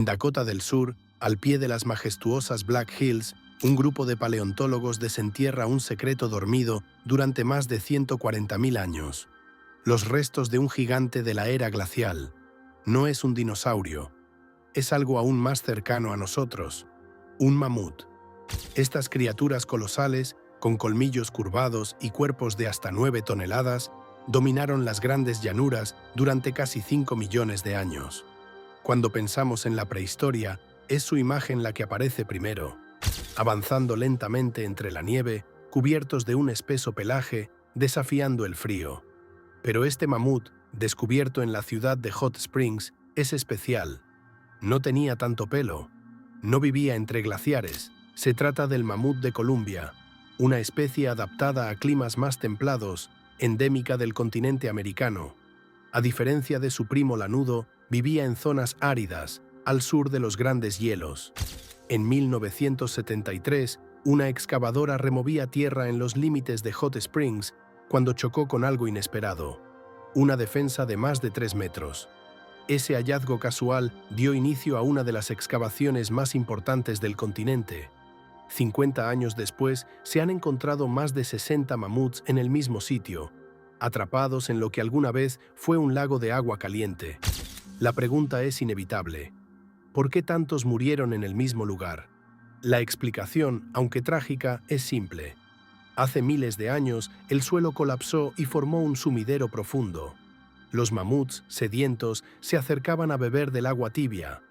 En Dakota del Sur, al pie de las majestuosas Black Hills, un grupo de paleontólogos desentierra un secreto dormido durante más de 140.000 años. Los restos de un gigante de la era glacial. No es un dinosaurio, es algo aún más cercano a nosotros, un mamut. Estas criaturas colosales, con colmillos curvados y cuerpos de hasta 9 toneladas, dominaron las grandes llanuras durante casi 5 millones de años. Cuando pensamos en la prehistoria, es su imagen la que aparece primero, avanzando lentamente entre la nieve, cubiertos de un espeso pelaje, desafiando el frío. Pero este mamut, descubierto en la ciudad de Hot Springs, es especial. No tenía tanto pelo, no vivía entre glaciares. Se trata del mamut de Columbia, una especie adaptada a climas más templados, endémica del continente americano. A diferencia de su primo lanudo, vivía en zonas áridas, al sur de los grandes hielos. En 1973, una excavadora removía tierra en los límites de Hot Springs cuando chocó con algo inesperado, una defensa de más de 3 metros. Ese hallazgo casual dio inicio a una de las excavaciones más importantes del continente. 50 años después, se han encontrado más de 60 mamuts en el mismo sitio, atrapados en lo que alguna vez fue un lago de agua caliente. La pregunta es inevitable. ¿Por qué tantos murieron en el mismo lugar? La explicación, aunque trágica, es simple. Hace miles de años, el suelo colapsó y formó un sumidero profundo. Los mamuts, sedientos, se acercaban a beber del agua tibia,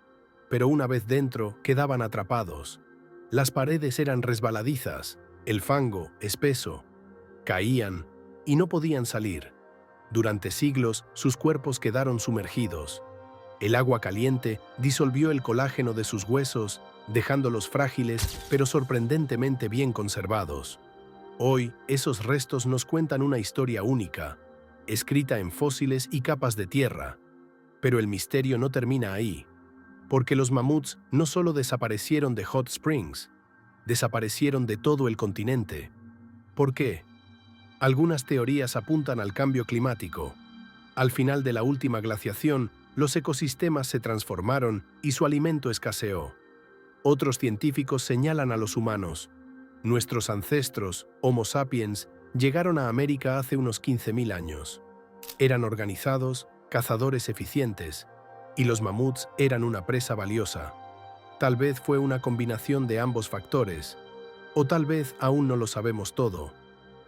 pero una vez dentro, quedaban atrapados. Las paredes eran resbaladizas, el fango espeso. Caían y no podían salir. Durante siglos, sus cuerpos quedaron sumergidos. El agua caliente disolvió el colágeno de sus huesos, dejándolos frágiles, pero sorprendentemente bien conservados. Hoy, esos restos nos cuentan una historia única, escrita en fósiles y capas de tierra. Pero el misterio no termina ahí, porque los mamuts no solo desaparecieron de Hot Springs, desaparecieron de todo el continente. ¿Por qué? Algunas teorías apuntan al cambio climático. Al final de la última glaciación, los ecosistemas se transformaron y su alimento escaseó. Otros científicos señalan a los humanos. Nuestros ancestros, Homo sapiens, llegaron a América hace unos 15.000 años. Eran organizados, cazadores eficientes, y los mamuts eran una presa valiosa. Tal vez fue una combinación de ambos factores, o tal vez aún no lo sabemos todo.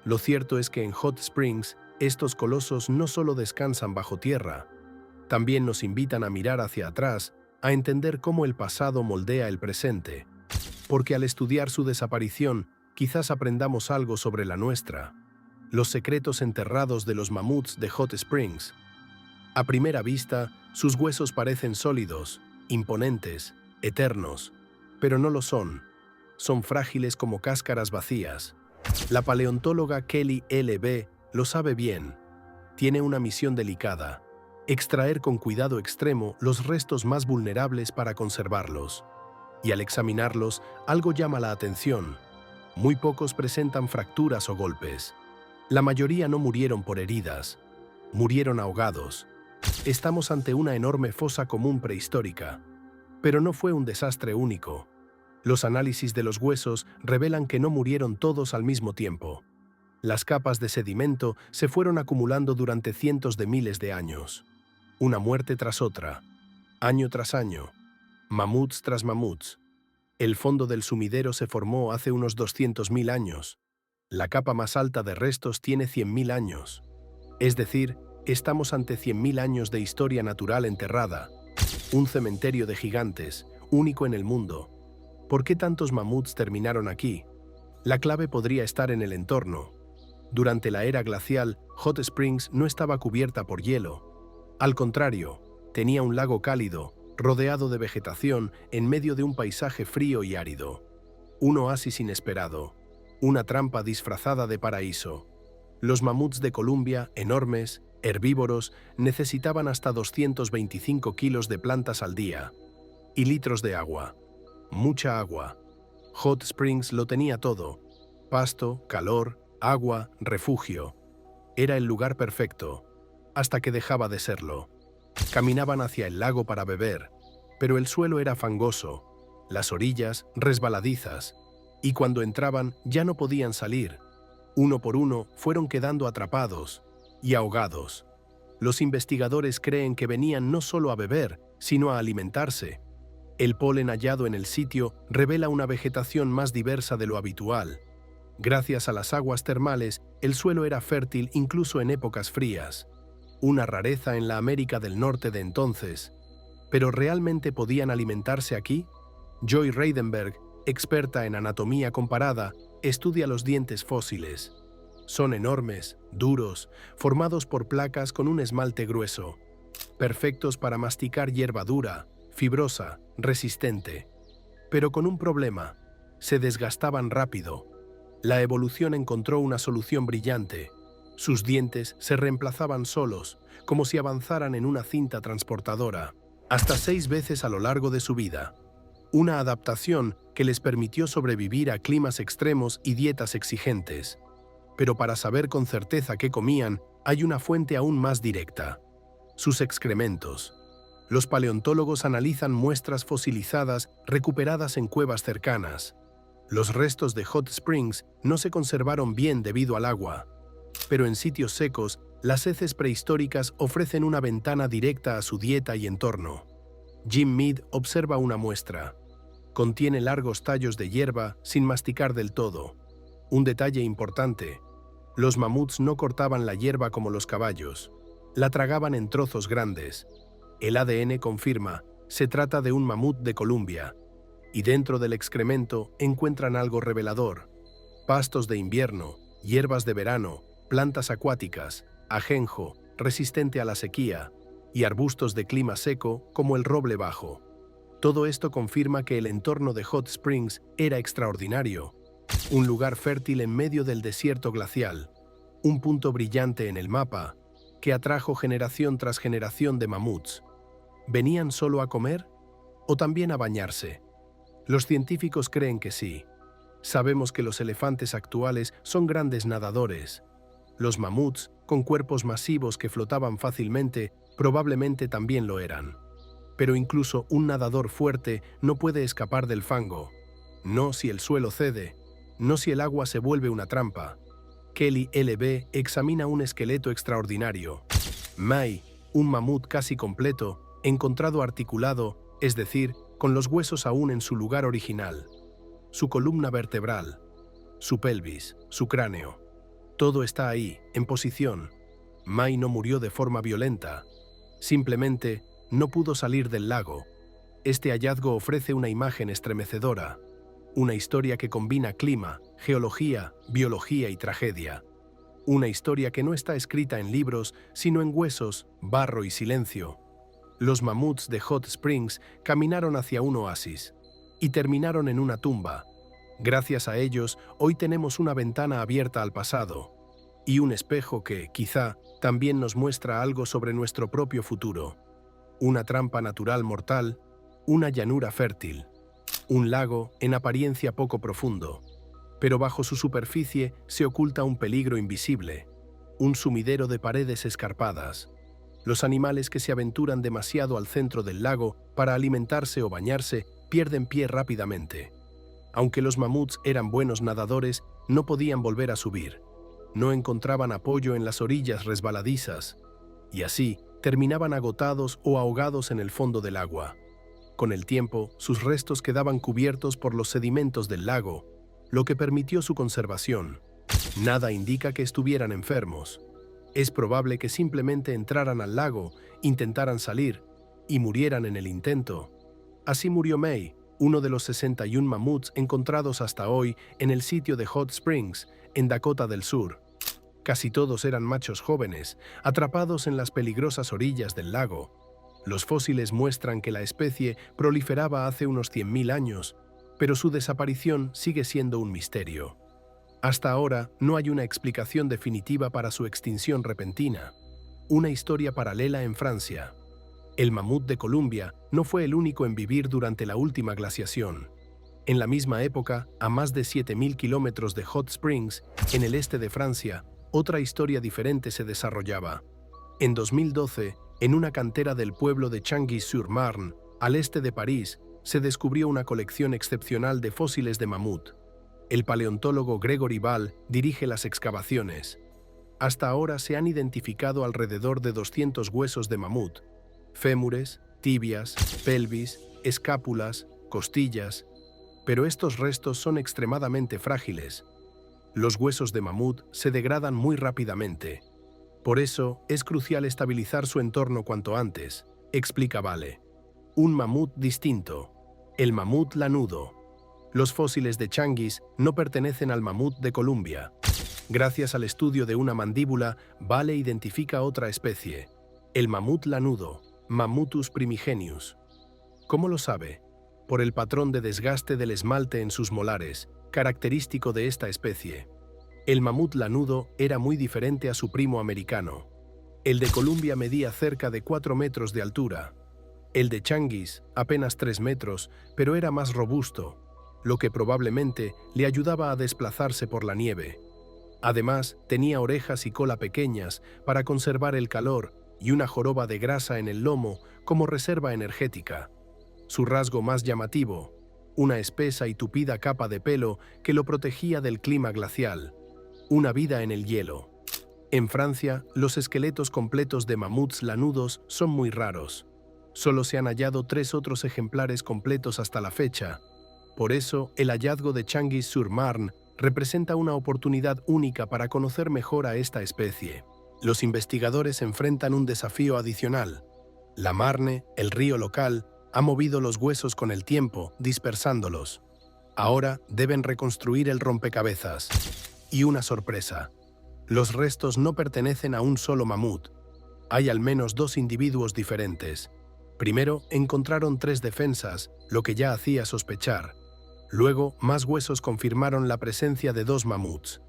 Lo cierto es que en Hot Springs, estos colosos no solo descansan bajo tierra, también nos invitan a mirar hacia atrás, a entender cómo el pasado moldea el presente. Porque al estudiar su desaparición, quizás aprendamos algo sobre la nuestra. Los secretos enterrados de los mamuts de Hot Springs. A primera vista, sus huesos parecen sólidos, imponentes, eternos, pero no lo son. Son frágiles como cáscaras vacías. La paleontóloga Kelly L.B. lo sabe bien. Tiene una misión delicada: extraer con cuidado extremo los restos más vulnerables para conservarlos. Y al examinarlos, algo llama la atención. Muy pocos presentan fracturas o golpes. La mayoría no murieron por heridas, murieron ahogados. Estamos ante una enorme fosa común prehistórica. Pero no fue un desastre único. Los análisis de los huesos revelan que no murieron todos al mismo tiempo. Las capas de sedimento se fueron acumulando durante cientos de miles de años. Una muerte tras otra, año tras año, mamuts tras mamuts. El fondo del sumidero se formó hace unos 200.000 años. La capa más alta de restos tiene 100.000 años. Es decir, estamos ante 100.000 años de historia natural enterrada. Un cementerio de gigantes, único en el mundo. ¿Por qué tantos mamuts terminaron aquí? La clave podría estar en el entorno. Durante la era glacial, Hot Springs no estaba cubierta por hielo. Al contrario, tenía un lago cálido, rodeado de vegetación en medio de un paisaje frío y árido. Un oasis inesperado, una trampa disfrazada de paraíso. Los mamuts de Columbia, enormes, herbívoros, necesitaban hasta 225 kilos de plantas al día. Y litros de agua. Mucha agua. Hot Springs lo tenía todo: pasto, calor, agua, refugio. Era el lugar perfecto, hasta que dejaba de serlo. Caminaban hacia el lago para beber, pero el suelo era fangoso, las orillas resbaladizas, y cuando entraban ya no podían salir. Uno por uno fueron quedando atrapados y ahogados. Los investigadores creen que venían no solo a beber, sino a alimentarse. El polen hallado en el sitio revela una vegetación más diversa de lo habitual. Gracias a las aguas termales, el suelo era fértil incluso en épocas frías. Una rareza en la América del Norte de entonces. ¿Pero realmente podían alimentarse aquí? Joy Reidenberg, experta en anatomía comparada, estudia los dientes fósiles. Son enormes, duros, formados por placas con un esmalte grueso, perfectos para masticar hierba dura, fibrosa, resistente. Pero con un problema: se desgastaban rápido. La evolución encontró una solución brillante. Sus dientes se reemplazaban solos, como si avanzaran en una cinta transportadora, hasta 6 veces a lo largo de su vida. Una adaptación que les permitió sobrevivir a climas extremos y dietas exigentes. Pero para saber con certeza qué comían, hay una fuente aún más directa: sus excrementos. Los paleontólogos analizan muestras fosilizadas recuperadas en cuevas cercanas. Los restos de Hot Springs no se conservaron bien debido al agua, pero en sitios secos, las heces prehistóricas ofrecen una ventana directa a su dieta y entorno. Jim Mead observa una muestra. Contiene largos tallos de hierba sin masticar del todo. Un detalle importante: los mamuts no cortaban la hierba como los caballos. La tragaban en trozos grandes. El ADN confirma: se trata de un mamut de Columbia. Y dentro del excremento encuentran algo revelador: pastos de invierno, hierbas de verano, plantas acuáticas, ajenjo, resistente a la sequía, y arbustos de clima seco como el roble bajo. Todo esto confirma que el entorno de Hot Springs era extraordinario. Un lugar fértil en medio del desierto glacial. Un punto brillante en el mapa que atrajo generación tras generación de mamuts. ¿Venían solo a comer? ¿O también a bañarse? Los científicos creen que sí. Sabemos que los elefantes actuales son grandes nadadores. Los mamuts, con cuerpos masivos que flotaban fácilmente, probablemente también lo eran. Pero incluso un nadador fuerte no puede escapar del fango. No si el suelo cede, no si el agua se vuelve una trampa. Kelly L.B. examina un esqueleto extraordinario. Mai, un mamut casi completo, encontrado articulado, es decir, con los huesos aún en su lugar original. Su columna vertebral, su pelvis, su cráneo. Todo está ahí, en posición. Mai no murió de forma violenta. Simplemente no pudo salir del lago. Este hallazgo ofrece una imagen estremecedora. Una historia que combina clima, geología, biología y tragedia. Una historia que no está escrita en libros, sino en huesos, barro y silencio. Los mamuts de Hot Springs caminaron hacia un oasis y terminaron en una tumba. Gracias a ellos, hoy tenemos una ventana abierta al pasado y un espejo que, quizá, también nos muestra algo sobre nuestro propio futuro. Una trampa natural mortal, una llanura fértil, un lago en apariencia poco profundo, pero bajo su superficie se oculta un peligro invisible, un sumidero de paredes escarpadas. Los animales que se aventuran demasiado al centro del lago para alimentarse o bañarse pierden pie rápidamente. Aunque los mamuts eran buenos nadadores, no podían volver a subir. No encontraban apoyo en las orillas resbaladizas, y así terminaban agotados o ahogados en el fondo del agua. Con el tiempo, sus restos quedaban cubiertos por los sedimentos del lago, lo que permitió su conservación. Nada indica que estuvieran enfermos. Es probable que simplemente entraran al lago, intentaran salir y murieran en el intento. Así murió May, uno de los 61 mamuts encontrados hasta hoy en el sitio de Hot Springs, en Dakota del Sur. Casi todos eran machos jóvenes, atrapados en las peligrosas orillas del lago. Los fósiles muestran que la especie proliferaba hace unos 100.000 años, pero su desaparición sigue siendo un misterio. Hasta ahora no hay una explicación definitiva para su extinción repentina. Una historia paralela en Francia. El mamut de Columbia no fue el único en vivir durante la última glaciación. En la misma época, a más de 7.000 kilómetros de Hot Springs, en el este de Francia, otra historia diferente se desarrollaba. En 2012, en una cantera del pueblo de Changy-sur-Marne, Al este de París, se descubrió una colección excepcional de fósiles de mamut. El paleontólogo Gregory Ball dirige las excavaciones. Hasta ahora se han identificado alrededor de 200 huesos de mamut, fémures, tibias, pelvis, escápulas, costillas, pero estos restos son extremadamente frágiles. Los huesos de mamut se degradan muy rápidamente. Por eso, es crucial estabilizar su entorno cuanto antes, explica Vale. Un mamut distinto, el mamut lanudo. Los fósiles de Changuis no pertenecen al mamut de Columbia. Gracias al estudio de una mandíbula, Vale identifica otra especie, el mamut lanudo, Mammutus primigenius. ¿Cómo lo sabe? Por el patrón de desgaste del esmalte en sus molares, característico de esta especie. El mamut lanudo era muy diferente a su primo americano. El de Columbia medía cerca de 4 metros de altura. El de Changuis, apenas 3 metros, pero era más robusto, lo que probablemente le ayudaba a desplazarse por la nieve. Además, tenía orejas y cola pequeñas para conservar el calor y una joroba de grasa en el lomo como reserva energética. Su rasgo más llamativo, una espesa y tupida capa de pelo que lo protegía del clima glacial. Una vida en el hielo. En Francia, los esqueletos completos de mamuts lanudos son muy raros. Solo se han hallado 3 otros ejemplares completos hasta la fecha. Por eso, el hallazgo de Changuis-sur-Marne representa una oportunidad única para conocer mejor a esta especie. Los investigadores enfrentan un desafío adicional. La Marne, el río local, ha movido los huesos con el tiempo, dispersándolos. Ahora deben reconstruir el rompecabezas. Y una sorpresa. Los restos no pertenecen a un solo mamut. Hay al menos 2 individuos diferentes. Primero, encontraron 3 defensas, lo que ya hacía sospechar. Luego, más huesos confirmaron la presencia de 2 mamuts.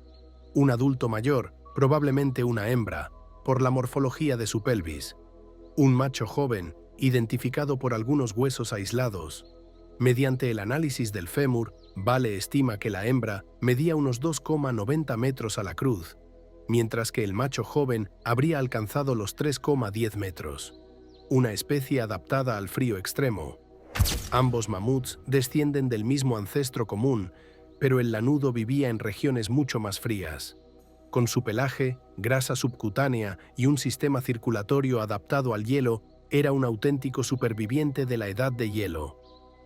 Un adulto mayor, probablemente una hembra, por la morfología de su pelvis. Un macho joven, identificado por algunos huesos aislados. Mediante el análisis del fémur, Vale estima que la hembra medía unos 2,90 metros a la cruz, mientras que el macho joven habría alcanzado los 3,10 metros. Una especie adaptada al frío extremo. Ambos mamuts descienden del mismo ancestro común, pero el lanudo vivía en regiones mucho más frías. Con su pelaje, grasa subcutánea y un sistema circulatorio adaptado al hielo, era un auténtico superviviente de la edad de hielo.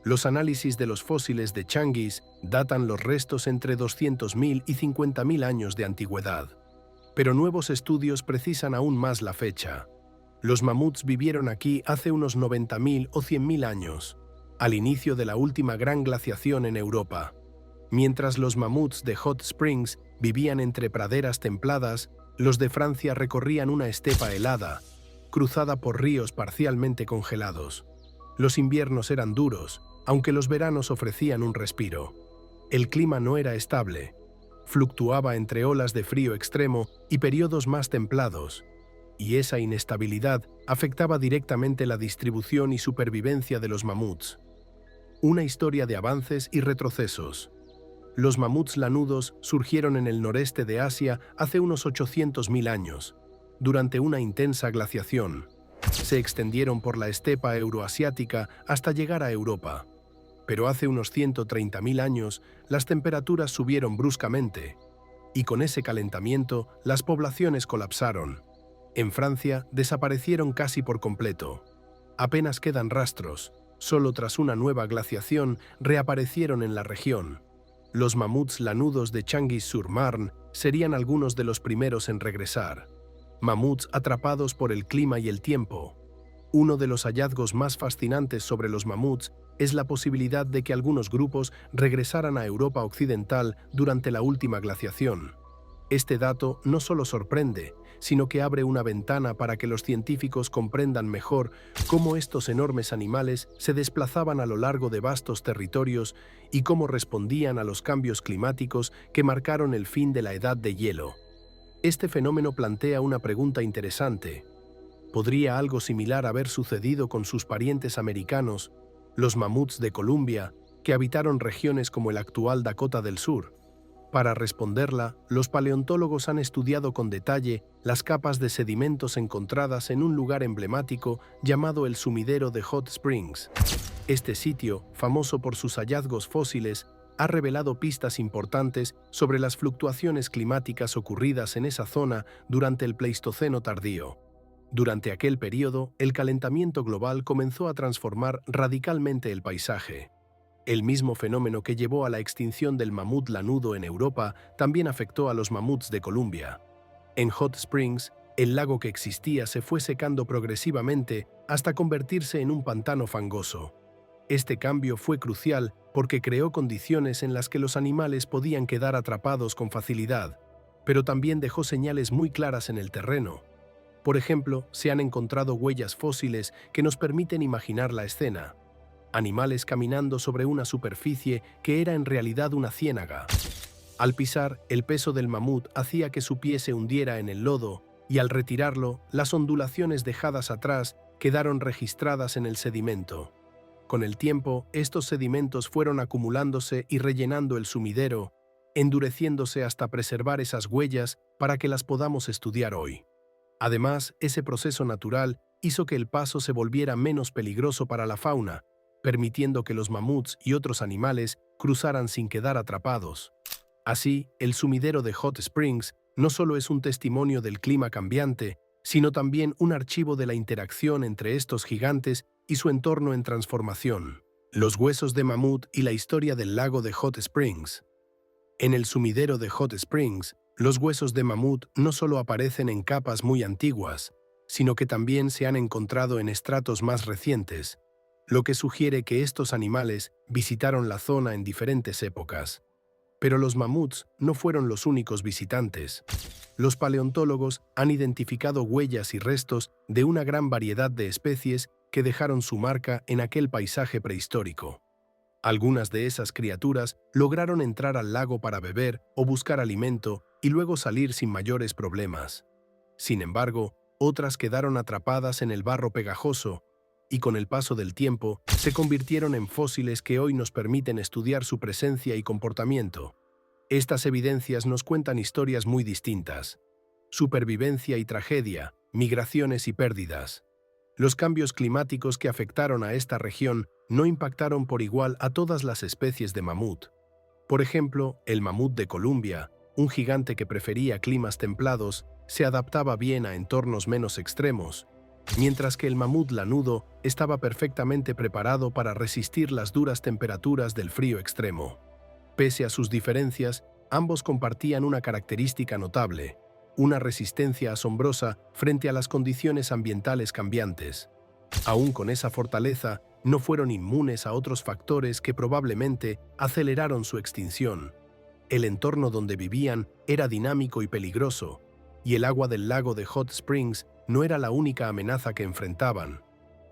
Los análisis de los fósiles de Changuis datan los restos entre 200.000 y 50.000 años de antigüedad. Pero nuevos estudios precisan aún más la fecha. Los mamuts vivieron aquí hace unos 90.000 o 100.000 años, al inicio de la última gran glaciación en Europa. Mientras los mamuts de Hot Springs vivían entre praderas templadas, los de Francia recorrían una estepa helada, cruzada por ríos parcialmente congelados. Los inviernos eran duros, aunque los veranos ofrecían un respiro. El clima no era estable. Fluctuaba entre olas de frío extremo y periodos más templados, y esa inestabilidad afectaba directamente la distribución y supervivencia de los mamuts. Una historia de avances y retrocesos. Los mamuts lanudos surgieron en el noreste de Asia hace unos 800.000 años, durante una intensa glaciación. Se extendieron por la estepa euroasiática hasta llegar a Europa. Pero hace unos 130.000 años, las temperaturas subieron bruscamente, y con ese calentamiento, las poblaciones colapsaron. En Francia, desaparecieron casi por completo. Apenas quedan rastros. Solo tras una nueva glaciación reaparecieron en la región. Los mamuts lanudos de Changuis-sur-Marne serían algunos de los primeros en regresar. Mamuts atrapados por el clima y el tiempo. Uno de los hallazgos más fascinantes sobre los mamuts es la posibilidad de que algunos grupos regresaran a Europa occidental durante la última glaciación. Este dato no solo sorprende, sino que abre una ventana para que los científicos comprendan mejor cómo estos enormes animales se desplazaban a lo largo de vastos territorios y cómo respondían a los cambios climáticos que marcaron el fin de la edad de hielo. Este fenómeno plantea una pregunta interesante. ¿Podría algo similar haber sucedido con sus parientes americanos, los mamuts de Columbia, que habitaron regiones como el actual Dakota del Sur? Para responderla, los paleontólogos han estudiado con detalle las capas de sedimentos encontradas en un lugar emblemático llamado el Sumidero de Hot Springs. Este sitio, famoso por sus hallazgos fósiles, ha revelado pistas importantes sobre las fluctuaciones climáticas ocurridas en esa zona durante el Pleistoceno tardío. Durante aquel período, el calentamiento global comenzó a transformar radicalmente el paisaje. El mismo fenómeno que llevó a la extinción del mamut lanudo en Europa también afectó a los mamuts de Columbia. En Hot Springs, el lago que existía se fue secando progresivamente hasta convertirse en un pantano fangoso. Este cambio fue crucial porque creó condiciones en las que los animales podían quedar atrapados con facilidad, pero también dejó señales muy claras en el terreno. Por ejemplo, se han encontrado huellas fósiles que nos permiten imaginar la escena. Animales caminando sobre una superficie que era en realidad una ciénaga. Al pisar, el peso del mamut hacía que su pie se hundiera en el lodo, y al retirarlo, las ondulaciones dejadas atrás quedaron registradas en el sedimento. Con el tiempo, estos sedimentos fueron acumulándose y rellenando el sumidero, endureciéndose hasta preservar esas huellas para que las podamos estudiar hoy. Además, ese proceso natural hizo que el paso se volviera menos peligroso para la fauna, permitiendo que los mamuts y otros animales cruzaran sin quedar atrapados. Así, el sumidero de Hot Springs no solo es un testimonio del clima cambiante, sino también un archivo de la interacción entre estos gigantes y su entorno en transformación. Los huesos de mamut y la historia del lago de Hot Springs. En el sumidero de Hot Springs, los huesos de mamut no solo aparecen en capas muy antiguas, sino que también se han encontrado en estratos más recientes, lo que sugiere que estos animales visitaron la zona en diferentes épocas. Pero los mamuts no fueron los únicos visitantes. Los paleontólogos han identificado huellas y restos de una gran variedad de especies que dejaron su marca en aquel paisaje prehistórico. Algunas de esas criaturas lograron entrar al lago para beber o buscar alimento y luego salir sin mayores problemas. Sin embargo, otras quedaron atrapadas en el barro pegajoso y con el paso del tiempo se convirtieron en fósiles que hoy nos permiten estudiar su presencia y comportamiento. Estas evidencias nos cuentan historias muy distintas: supervivencia y tragedia, migraciones y pérdidas. Los cambios climáticos que afectaron a esta región no impactaron por igual a todas las especies de mamut. Por ejemplo, el mamut de Columbia, un gigante que prefería climas templados, se adaptaba bien a entornos menos extremos, mientras que el mamut lanudo estaba perfectamente preparado para resistir las duras temperaturas del frío extremo. Pese a sus diferencias, ambos compartían una característica notable: una resistencia asombrosa frente a las condiciones ambientales cambiantes. Aún con esa fortaleza, no fueron inmunes a otros factores que probablemente aceleraron su extinción. El entorno donde vivían era dinámico y peligroso, y el agua del lago de Hot Springs no era la única amenaza que enfrentaban.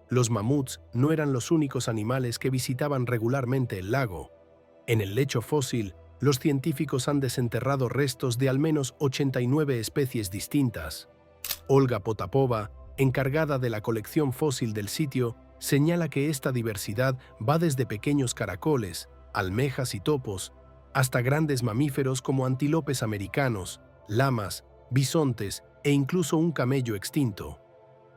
Los mamuts no eran los únicos animales que visitaban regularmente el lago. En el lecho fósil, los científicos han desenterrado restos de al menos 89 especies distintas. Olga Potapova, encargada de la colección fósil del sitio, señala que esta diversidad va desde pequeños caracoles, almejas y topos, hasta grandes mamíferos como antílopes americanos, lamas, bisontes e incluso un camello extinto.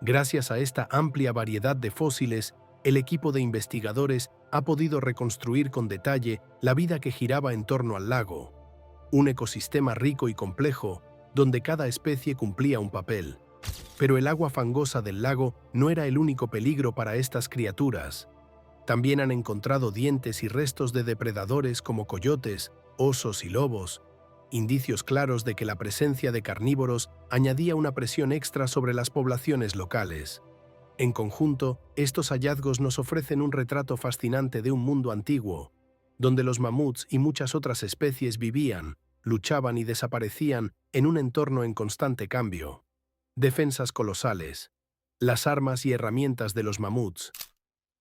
Gracias a esta amplia variedad de fósiles, el equipo de investigadores ha podido reconstruir con detalle la vida que giraba en torno al lago, un ecosistema rico y complejo donde cada especie cumplía un papel. Pero el agua fangosa del lago no era el único peligro para estas criaturas. También han encontrado dientes y restos de depredadores como coyotes, osos y lobos, indicios claros de que la presencia de carnívoros añadía una presión extra sobre las poblaciones locales. En conjunto, estos hallazgos nos ofrecen un retrato fascinante de un mundo antiguo, donde los mamuts y muchas otras especies vivían, luchaban y desaparecían en un entorno en constante cambio. Defensas colosales. Las armas y herramientas de los mamuts.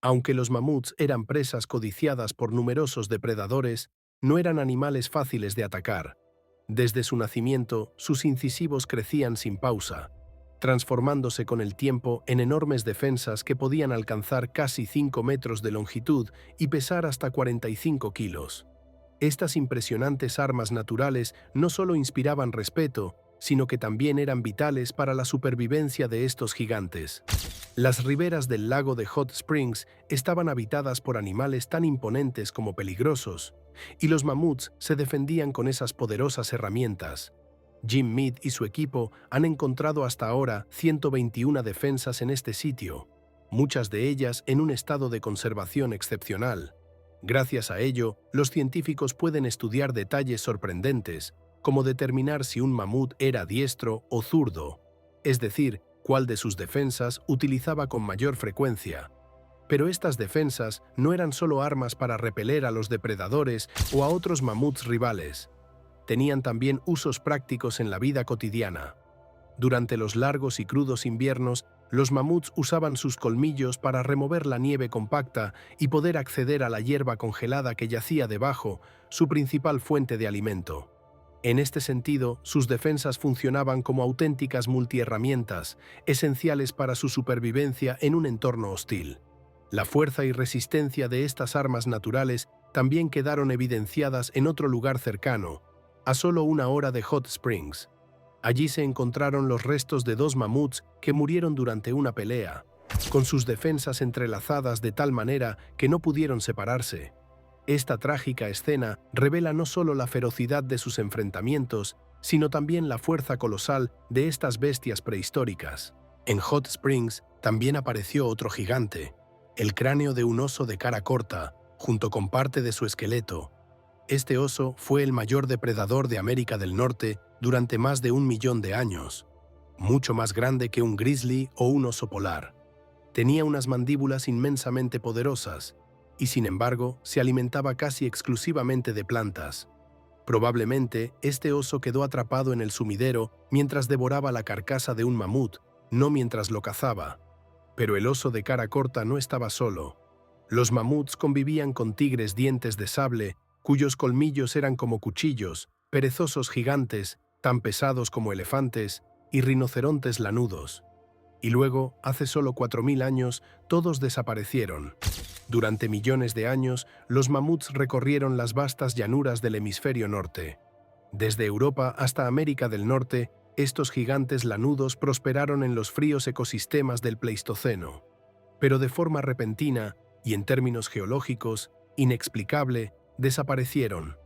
Aunque los mamuts eran presas codiciadas por numerosos depredadores, no eran animales fáciles de atacar. Desde su nacimiento, sus incisivos crecían sin pausa, transformándose con el tiempo en enormes defensas que podían alcanzar casi 5 metros de longitud y pesar hasta 45 kilos. Estas impresionantes armas naturales no solo inspiraban respeto, sino que también eran vitales para la supervivencia de estos gigantes. Las riberas del lago de Hot Springs estaban habitadas por animales tan imponentes como peligrosos, y los mamuts se defendían con esas poderosas herramientas. Jim Mead y su equipo han encontrado hasta ahora 121 defensas en este sitio, muchas de ellas en un estado de conservación excepcional. Gracias a ello, los científicos pueden estudiar detalles sorprendentes, como determinar si un mamut era diestro o zurdo, es decir, cuál de sus defensas utilizaba con mayor frecuencia. Pero estas defensas no eran solo armas para repeler a los depredadores o a otros mamuts rivales. Tenían también usos prácticos en la vida cotidiana. Durante los largos y crudos inviernos, los mamuts usaban sus colmillos para remover la nieve compacta y poder acceder a la hierba congelada que yacía debajo, su principal fuente de alimento. En este sentido, sus defensas funcionaban como auténticas multiherramientas, esenciales para su supervivencia en un entorno hostil. La fuerza y resistencia de estas armas naturales también quedaron evidenciadas en otro lugar cercano, a solo 1 hora de Hot Springs. Allí se encontraron los restos de 2 mamuts que murieron durante una pelea, con sus defensas entrelazadas de tal manera que no pudieron separarse. Esta trágica escena revela no solo la ferocidad de sus enfrentamientos, sino también la fuerza colosal de estas bestias prehistóricas. En Hot Springs también apareció otro gigante, el cráneo de un oso de cara corta, junto con parte de su esqueleto. Este oso fue el mayor depredador de América del Norte durante más de 1 millón de años, mucho más grande que un grizzly o un oso polar. Tenía unas mandíbulas inmensamente poderosas, y sin embargo se alimentaba casi exclusivamente de plantas. Probablemente este oso quedó atrapado en el sumidero mientras devoraba la carcasa de un mamut, no mientras lo cazaba. Pero el oso de cara corta no estaba solo. Los mamuts convivían con tigres dientes de sable, cuyos colmillos eran como cuchillos, perezosos gigantes, tan pesados como elefantes, y rinocerontes lanudos. Y luego, hace solo 4000 años, todos desaparecieron. Durante millones de años, los mamuts recorrieron las vastas llanuras del hemisferio norte. Desde Europa hasta América del Norte, estos gigantes lanudos prosperaron en los fríos ecosistemas del Pleistoceno. Pero de forma repentina, y en términos geológicos, inexplicable, desaparecieron.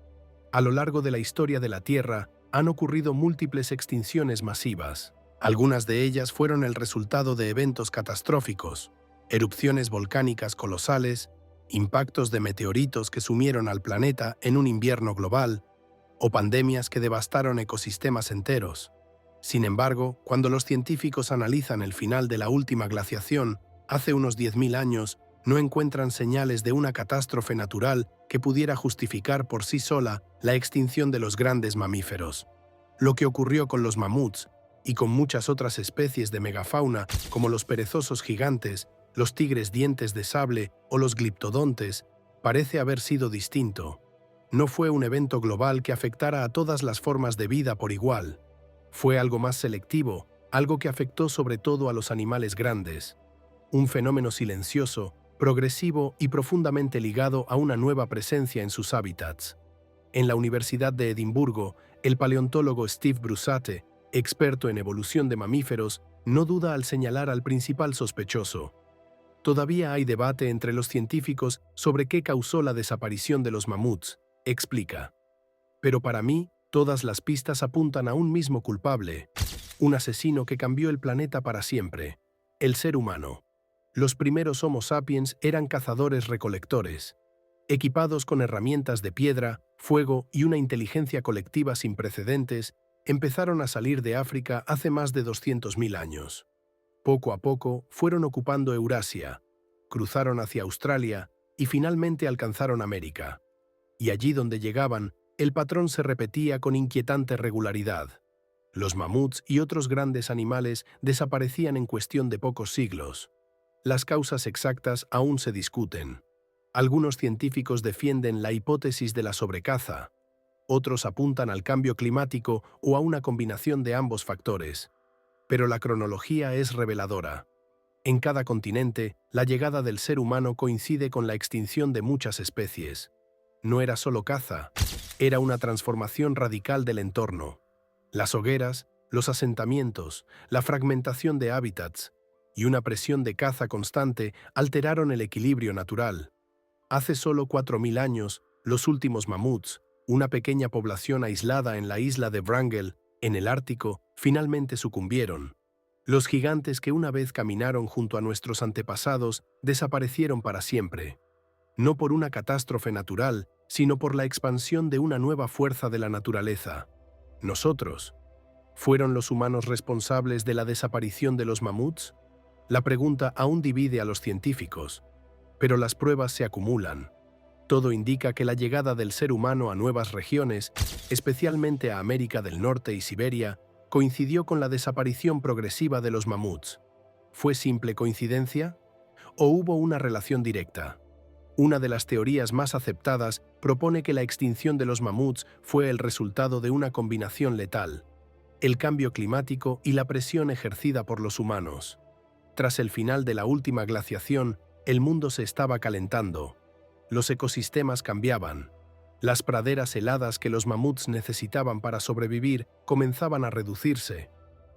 A lo largo de la historia de la Tierra han ocurrido múltiples extinciones masivas. Algunas de ellas fueron el resultado de eventos catastróficos, erupciones volcánicas colosales, impactos de meteoritos que sumieron al planeta en un invierno global, o pandemias que devastaron ecosistemas enteros. Sin embargo, cuando los científicos analizan el final de la última glaciación, hace unos 10.000 años, no encuentran señales de una catástrofe natural que pudiera justificar por sí sola la extinción de los grandes mamíferos. Lo que ocurrió con los mamuts, y con muchas otras especies de megafauna como los perezosos gigantes, los tigres dientes de sable o los gliptodontes, parece haber sido distinto. No fue un evento global que afectara a todas las formas de vida por igual. Fue algo más selectivo, algo que afectó sobre todo a los animales grandes. Un fenómeno silencioso, progresivo y profundamente ligado a una nueva presencia en sus hábitats. En la Universidad de Edimburgo, el paleontólogo Steve Brusatte, experto en evolución de mamíferos, no duda al señalar al principal sospechoso. Todavía hay debate entre los científicos sobre qué causó la desaparición de los mamuts, explica. Pero para mí, todas las pistas apuntan a un mismo culpable, un asesino que cambió el planeta para siempre, el ser humano. Los primeros Homo sapiens eran cazadores-recolectores, equipados con herramientas de piedra, fuego y una inteligencia colectiva sin precedentes, empezaron a salir de África hace más de 200.000 años. Poco a poco fueron ocupando Eurasia, cruzaron hacia Australia y finalmente alcanzaron América. Y allí donde llegaban, el patrón se repetía con inquietante regularidad. Los mamuts y otros grandes animales desaparecían en cuestión de pocos siglos. Las causas exactas aún se discuten. Algunos científicos defienden la hipótesis de la sobrecaza, otros apuntan al cambio climático o a una combinación de ambos factores. Pero la cronología es reveladora. En cada continente, la llegada del ser humano coincide con la extinción de muchas especies. No era solo caza, era una transformación radical del entorno. Las hogueras, los asentamientos, la fragmentación de hábitats y una presión de caza constante alteraron el equilibrio natural. Hace solo 4.000 años, los últimos mamuts, una pequeña población aislada en la isla de Wrangel, en el Ártico, finalmente sucumbieron. Los gigantes que una vez caminaron junto a nuestros antepasados desaparecieron para siempre. No por una catástrofe natural, sino por la expansión de una nueva fuerza de la naturaleza. Nosotros. ¿Fueron los humanos responsables de la desaparición de los mamuts? La pregunta aún divide a los científicos, pero las pruebas se acumulan. Todo indica que la llegada del ser humano a nuevas regiones, especialmente a América del Norte y Siberia, coincidió con la desaparición progresiva de los mamuts. ¿Fue simple coincidencia? ¿O hubo una relación directa? Una de las teorías más aceptadas propone que la extinción de los mamuts fue el resultado de una combinación letal: el cambio climático y la presión ejercida por los humanos. Tras el final de la última glaciación, el mundo se estaba calentando. Los ecosistemas cambiaban. Las praderas heladas que los mamuts necesitaban para sobrevivir comenzaban a reducirse.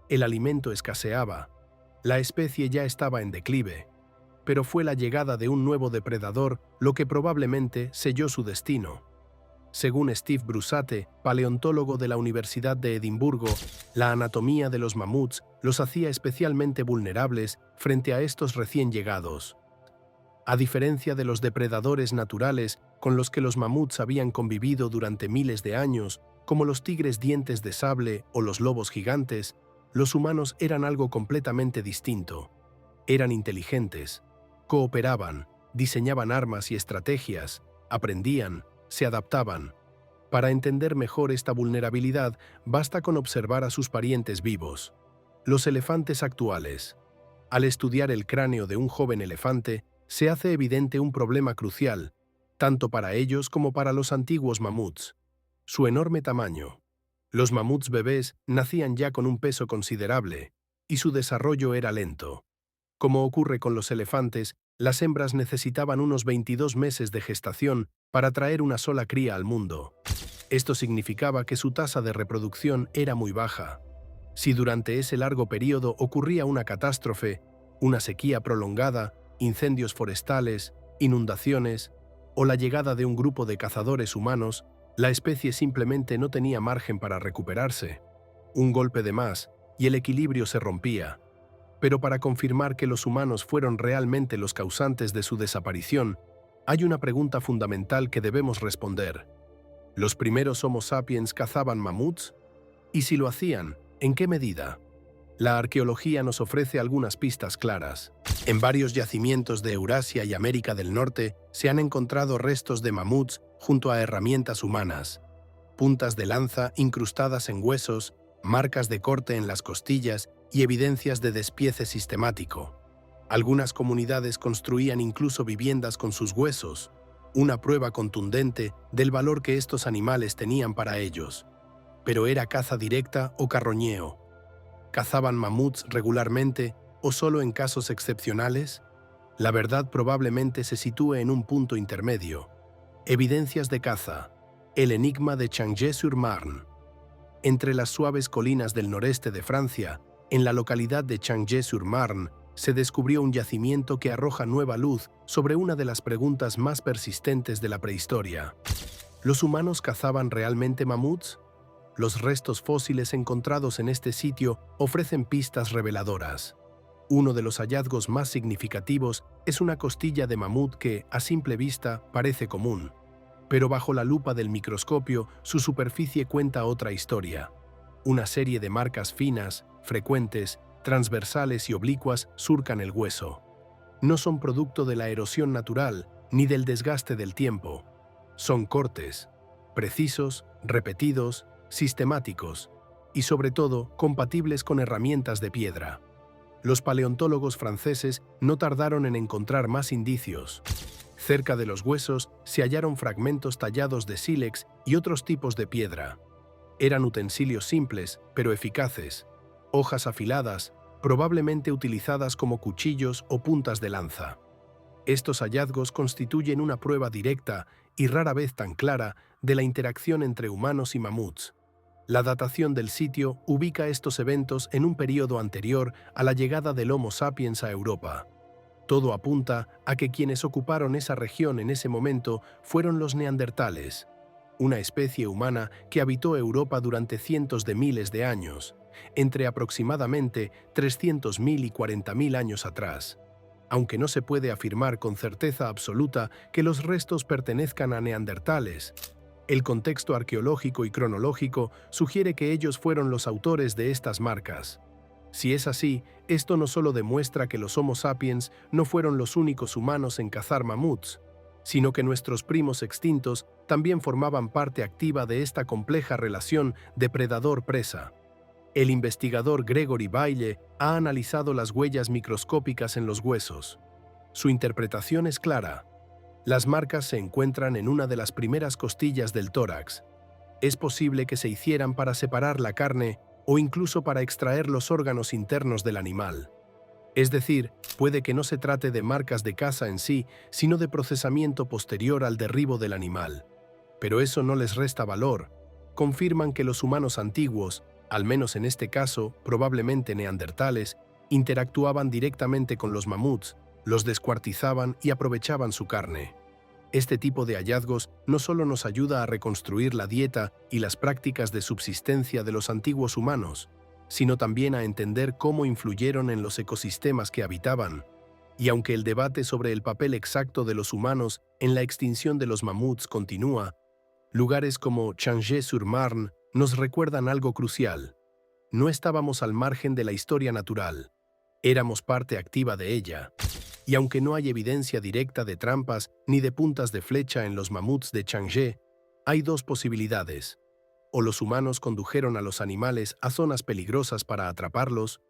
El alimento escaseaba. La especie ya estaba en declive. Pero fue la llegada de un nuevo depredador lo que probablemente selló su destino. Según Steve Brusatte, paleontólogo de la Universidad de Edimburgo, la anatomía de los mamuts los hacía especialmente vulnerables frente a estos recién llegados. A diferencia de los depredadores naturales con los que los mamuts habían convivido durante miles de años, como los tigres dientes de sable o los lobos gigantes, los humanos eran algo completamente distinto. Eran inteligentes, cooperaban, diseñaban armas y estrategias, aprendían, se adaptaban. Para entender mejor esta vulnerabilidad, basta con observar a sus parientes vivos. Los elefantes actuales. Al estudiar el cráneo de un joven elefante, se hace evidente un problema crucial, tanto para ellos como para los antiguos mamuts: su enorme tamaño. Los mamuts bebés nacían ya con un peso considerable, y su desarrollo era lento. Como ocurre con los elefantes, las hembras necesitaban unos 22 meses de gestación para traer una sola cría al mundo. Esto significaba que su tasa de reproducción era muy baja. Si durante ese largo periodo ocurría una catástrofe, una sequía prolongada, incendios forestales, inundaciones o la llegada de un grupo de cazadores humanos, la especie simplemente no tenía margen para recuperarse. Un golpe de más y el equilibrio se rompía. Pero para confirmar que los humanos fueron realmente los causantes de su desaparición, hay una pregunta fundamental que debemos responder. ¿Los primeros Homo sapiens cazaban mamuts? Y si lo hacían, ¿en qué medida? La arqueología nos ofrece algunas pistas claras. En varios yacimientos de Eurasia y América del Norte se han encontrado restos de mamuts junto a herramientas humanas, puntas de lanza incrustadas en huesos, marcas de corte en las costillas y evidencias de despiece sistemático. Algunas comunidades construían incluso viviendas con sus huesos, una prueba contundente del valor que estos animales tenían para ellos. Pero ¿era caza directa o carroñeo? ¿Cazaban mamuts regularmente o solo en casos excepcionales? La verdad probablemente se sitúe en un punto intermedio. Evidencias de caza. El enigma de Changé-sur-Marne. Entre las suaves colinas del noreste de Francia, en la localidad de Changé-sur-Marne, se descubrió un yacimiento que arroja nueva luz sobre una de las preguntas más persistentes de la prehistoria. ¿Los humanos cazaban realmente mamuts? Los restos fósiles encontrados en este sitio ofrecen pistas reveladoras. Uno de los hallazgos más significativos es una costilla de mamut que, a simple vista, parece común. Pero bajo la lupa del microscopio, su superficie cuenta otra historia. Una serie de marcas finas, frecuentes, transversales y oblicuas surcan el hueso. No son producto de la erosión natural ni del desgaste del tiempo. Son cortes, precisos, repetidos, sistemáticos y, sobre todo, compatibles con herramientas de piedra. Los paleontólogos franceses no tardaron en encontrar más indicios. Cerca de los huesos se hallaron fragmentos tallados de sílex y otros tipos de piedra. Eran utensilios simples, pero eficaces. Hojas afiladas, probablemente utilizadas como cuchillos o puntas de lanza. Estos hallazgos constituyen una prueba directa y rara vez tan clara, de la interacción entre humanos y mamuts. La datación del sitio ubica estos eventos en un período anterior a la llegada del Homo sapiens a Europa. Todo apunta a que quienes ocuparon esa región en ese momento fueron los neandertales, una especie humana que habitó Europa durante cientos de miles de años, entre aproximadamente 300.000 y 40.000 años atrás. Aunque no se puede afirmar con certeza absoluta que los restos pertenezcan a neandertales, el contexto arqueológico y cronológico sugiere que ellos fueron los autores de estas marcas. Si es así, esto no solo demuestra que los Homo sapiens no fueron los únicos humanos en cazar mamuts, sino que nuestros primos extintos también formaban parte activa de esta compleja relación depredador-presa. El investigador Gregory Baille ha analizado las huellas microscópicas en los huesos. Su interpretación es clara. Las marcas se encuentran en una de las primeras costillas del tórax. Es posible que se hicieran para separar la carne o incluso para extraer los órganos internos del animal. Es decir, puede que no se trate de marcas de caza en sí, sino de procesamiento posterior al derribo del animal. Pero eso no les resta valor. Confirman que los humanos antiguos, al menos en este caso, probablemente neandertales, interactuaban directamente con los mamuts, los descuartizaban y aprovechaban su carne. Este tipo de hallazgos no solo nos ayuda a reconstruir la dieta y las prácticas de subsistencia de los antiguos humanos, sino también a entender cómo influyeron en los ecosistemas que habitaban. Y aunque el debate sobre el papel exacto de los humanos en la extinción de los mamuts continúa, lugares como Changé-sur-Marne nos recuerdan algo crucial. No estábamos al margen de la historia natural, éramos parte activa de ella. Y aunque no hay evidencia directa de trampas ni de puntas de flecha en los mamuts de Changé, hay dos posibilidades. O los humanos condujeron a los animales a zonas peligrosas para atraparlos,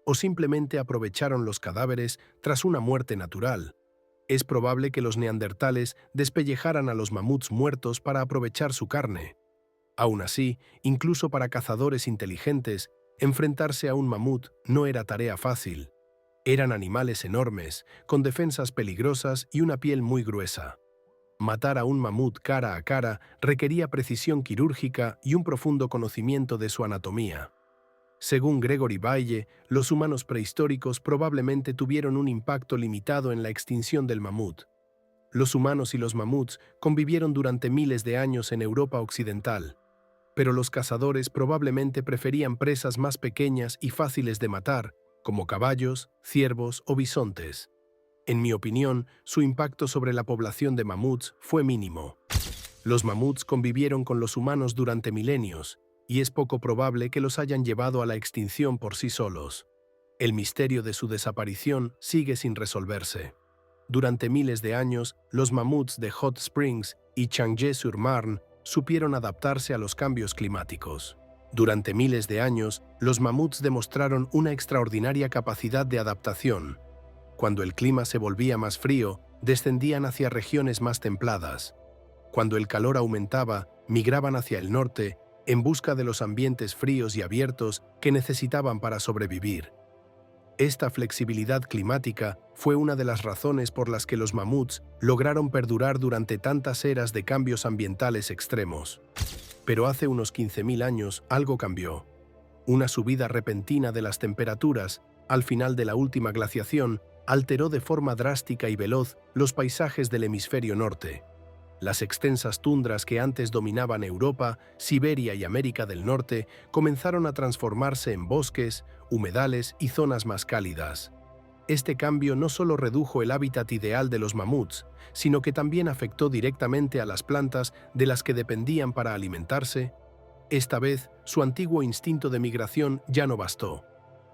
o simplemente aprovecharon los cadáveres tras una muerte natural. Es probable que los neandertales despellejaran a los mamuts muertos para aprovechar su carne. Aún así, incluso para cazadores inteligentes, enfrentarse a un mamut no era tarea fácil. Eran animales enormes, con defensas peligrosas y una piel muy gruesa. Matar a un mamut cara a cara requería precisión quirúrgica y un profundo conocimiento de su anatomía. Según Gregory Baille, los humanos prehistóricos probablemente tuvieron un impacto limitado en la extinción del mamut. Los humanos y los mamuts convivieron durante miles de años en Europa occidental, pero los cazadores probablemente preferían presas más pequeñas y fáciles de matar, como caballos, ciervos o bisontes. En mi opinión, su impacto sobre la población de mamuts fue mínimo. Los mamuts convivieron con los humanos durante milenios, y es poco probable que los hayan llevado a la extinción por sí solos. El misterio de su desaparición sigue sin resolverse. Durante miles de años, los mamuts de Hot Springs y Changé-sur-Marne supieron adaptarse a los cambios climáticos. Durante miles de años, los mamuts demostraron una extraordinaria capacidad de adaptación. Cuando el clima se volvía más frío, descendían hacia regiones más templadas. Cuando el calor aumentaba, migraban hacia el norte, en busca de los ambientes fríos y abiertos que necesitaban para sobrevivir. Esta flexibilidad climática fue una de las razones por las que los mamuts lograron perdurar durante tantas eras de cambios ambientales extremos. Pero hace unos 15.000 años algo cambió. Una subida repentina de las temperaturas, al final de la última glaciación, alteró de forma drástica y veloz los paisajes del hemisferio norte. Las extensas tundras que antes dominaban Europa, Siberia y América del Norte comenzaron a transformarse en bosques, humedales y zonas más cálidas. Este cambio no solo redujo el hábitat ideal de los mamuts, sino que también afectó directamente a las plantas de las que dependían para alimentarse. Esta vez, su antiguo instinto de migración ya no bastó.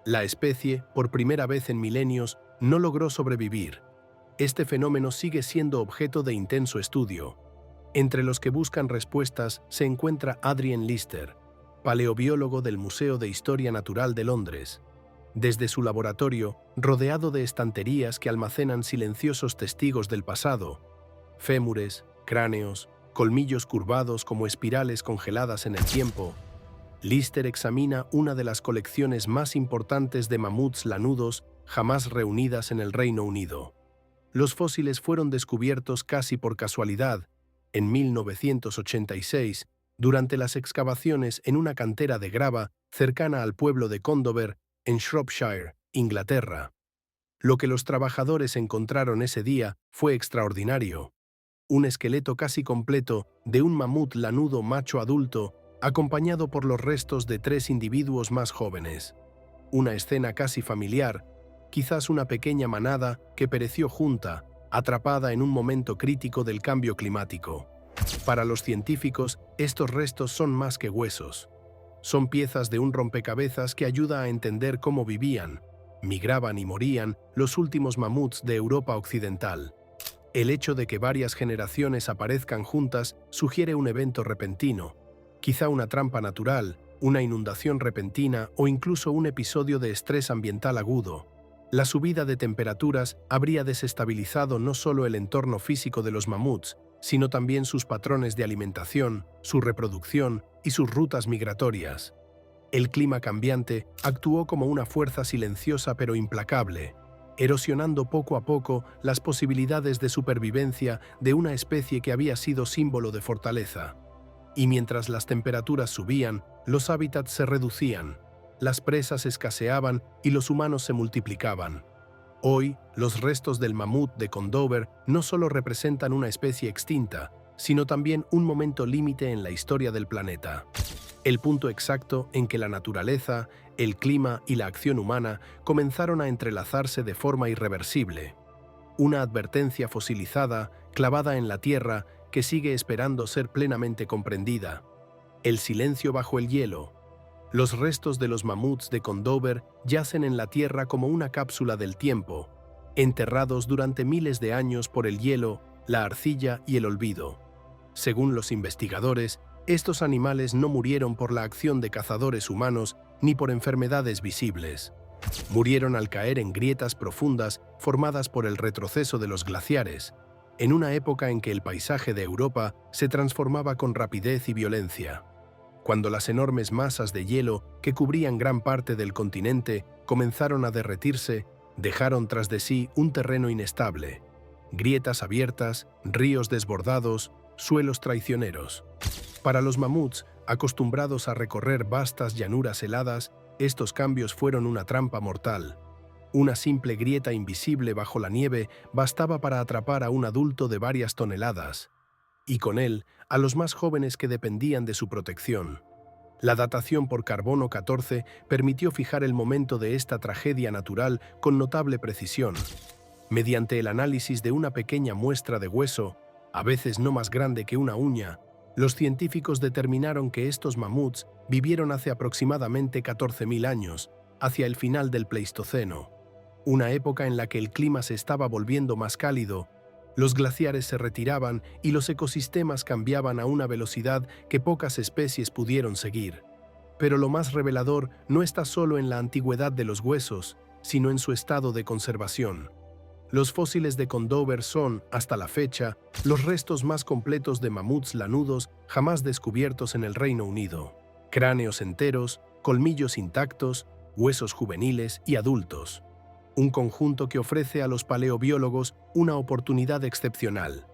La especie, por primera vez en milenios, no logró sobrevivir. Este fenómeno sigue siendo objeto de intenso estudio. Entre los que buscan respuestas se encuentra Adrian Lister, paleobiólogo del Museo de Historia Natural de Londres. Desde su laboratorio, rodeado de estanterías que almacenan silenciosos testigos del pasado, fémures, cráneos, colmillos curvados como espirales congeladas en el tiempo, Lister examina una de las colecciones más importantes de mamuts lanudos jamás reunidas en el Reino Unido. Los fósiles fueron descubiertos casi por casualidad, En 1986, durante las excavaciones en una cantera de grava cercana al pueblo de Condover, en Shropshire, Inglaterra. Lo que los trabajadores encontraron ese día fue extraordinario. Un esqueleto casi completo de un mamut lanudo macho adulto, acompañado por los restos de 3 individuos más jóvenes. Una escena casi familiar, quizás una pequeña manada que pereció junta, atrapada en un momento crítico del cambio climático. Para los científicos, estos restos son más que huesos. Son piezas de un rompecabezas que ayuda a entender cómo vivían, migraban y morían los últimos mamuts de Europa Occidental. El hecho de que varias generaciones aparezcan juntas sugiere un evento repentino, quizá una trampa natural, una inundación repentina o incluso un episodio de estrés ambiental agudo. La subida de temperaturas habría desestabilizado no solo el entorno físico de los mamuts, sino también sus patrones de alimentación, su reproducción y sus rutas migratorias. El clima cambiante actuó como una fuerza silenciosa pero implacable, erosionando poco a poco las posibilidades de supervivencia de una especie que había sido símbolo de fortaleza. Y mientras las temperaturas subían, los hábitats se reducían, las presas escaseaban y los humanos se multiplicaban. Hoy, los restos del mamut de Condover no solo representan una especie extinta, sino también un momento límite en la historia del planeta. El punto exacto en que la naturaleza, el clima y la acción humana comenzaron a entrelazarse de forma irreversible. Una advertencia fosilizada, clavada en la tierra, que sigue esperando ser plenamente comprendida. El silencio bajo el hielo. Los restos de los mamuts de Condover yacen en la tierra como una cápsula del tiempo, enterrados durante miles de años por el hielo, la arcilla y el olvido. Según los investigadores, estos animales no murieron por la acción de cazadores humanos ni por enfermedades visibles. Murieron al caer en grietas profundas formadas por el retroceso de los glaciares, en una época en que el paisaje de Europa se transformaba con rapidez y violencia. Cuando las enormes masas de hielo que cubrían gran parte del continente comenzaron a derretirse, dejaron tras de sí un terreno inestable, grietas abiertas, ríos desbordados, suelos traicioneros. Para los mamuts, acostumbrados a recorrer vastas llanuras heladas, estos cambios fueron una trampa mortal. Una simple grieta invisible bajo la nieve bastaba para atrapar a un adulto de varias toneladas, y con él a los más jóvenes que dependían de su protección. La datación por carbono 14 permitió fijar el momento de esta tragedia natural con notable precisión. Mediante el análisis de una pequeña muestra de hueso, a veces no más grande que una uña, los científicos determinaron que estos mamuts vivieron hace aproximadamente 14.000 años, hacia el final del Pleistoceno, una época en la que el clima se estaba volviendo más cálido, los glaciares se retiraban y los ecosistemas cambiaban a una velocidad que pocas especies pudieron seguir. Pero lo más revelador no está solo en la antigüedad de los huesos, sino en su estado de conservación. Los fósiles de Condover son, hasta la fecha, los restos más completos de mamuts lanudos jamás descubiertos en el Reino Unido. Cráneos enteros, colmillos intactos, huesos juveniles y adultos. Un conjunto que ofrece a los paleobiólogos una oportunidad excepcional.